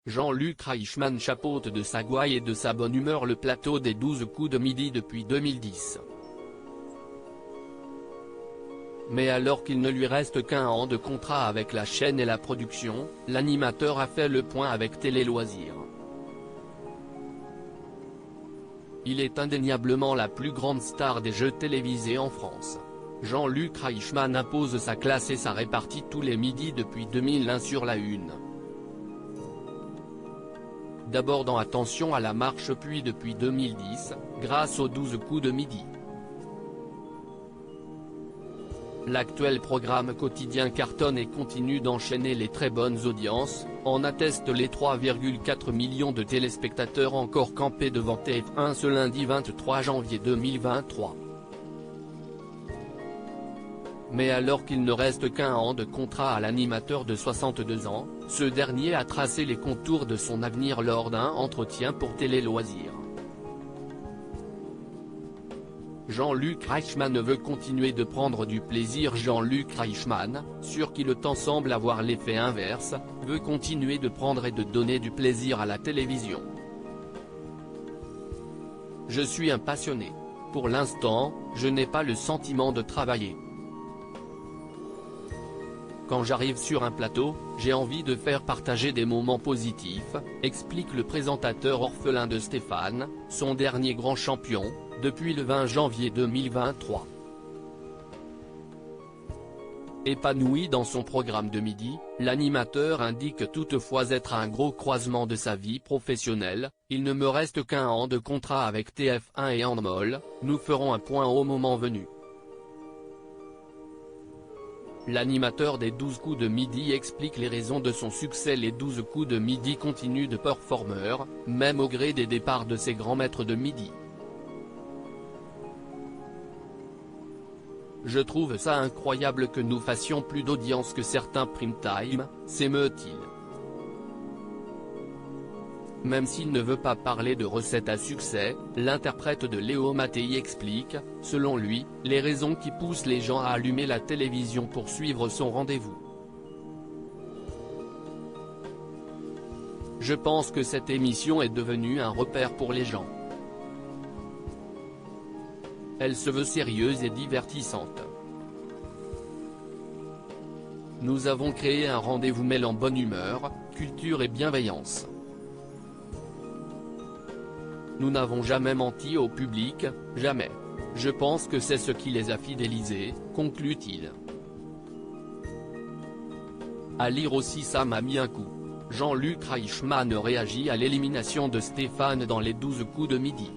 Jean-Luc Reichmann chapeaute de sa gouaille et de sa bonne humeur le plateau des 12 coups de midi depuis 2010. Mais alors qu'il ne lui reste qu'un an de contrat avec la chaîne et la production, l'animateur a fait le point avec Télé Loisirs. Il est indéniablement la plus grande star des jeux télévisés en France. Jean-Luc Reichmann impose sa classe et sa répartie tous les midis depuis 2001 sur la Une. D'abord dans Attention à la marche puis depuis 2010, grâce aux 12 coups de midi. L'actuel programme quotidien cartonne et continue d'enchaîner les très bonnes audiences, en attestent les 3,4 millions de téléspectateurs encore campés devant TF1 ce lundi 23 janvier 2023. Mais alors qu'il ne reste qu'un an de contrat à l'animateur de 62 ans, ce dernier a tracé les contours de son avenir lors d'un entretien pour Télé Loisirs. Jean-Luc Reichmann veut continuer de prendre du plaisir. Jean-Luc Reichmann, sûr qui le temps semble avoir l'effet inverse, veut continuer de prendre et de donner du plaisir à la télévision. Je suis un passionné. Pour l'instant, je n'ai pas le sentiment de travailler. Quand j'arrive sur un plateau, j'ai envie de faire partager des moments positifs, explique le présentateur orphelin de Stéphane, son dernier grand champion, depuis le 20 janvier 2023. Épanoui dans son programme de midi, l'animateur indique toutefois être à un gros croisement de sa vie professionnelle. Il ne me reste qu'un an de contrat avec TF1 et Endemol, nous ferons un point au moment venu. L'animateur des 12 coups de midi explique les raisons de son succès. Les 12 coups de midi continuent de performer, même au gré des départs de ses grands maîtres de midi. Je trouve ça incroyable que nous fassions plus d'audience que certains prime time, s'émeut-il. Même s'il ne veut pas parler de recettes à succès, l'interprète de Léo Mattei explique, selon lui, les raisons qui poussent les gens à allumer la télévision pour suivre son rendez-vous. Je pense que cette émission est devenue un repère pour les gens. Elle se veut sérieuse et divertissante. Nous avons créé un rendez-vous mêlant bonne humeur, culture et bienveillance. Nous n'avons jamais menti au public, jamais. Je pense que c'est ce qui les a fidélisés, conclut-il. À lire aussi ça m'a mis un coup. Jean-Luc Reichmann réagit à l'élimination de Stéphane dans les 12 coups de midi.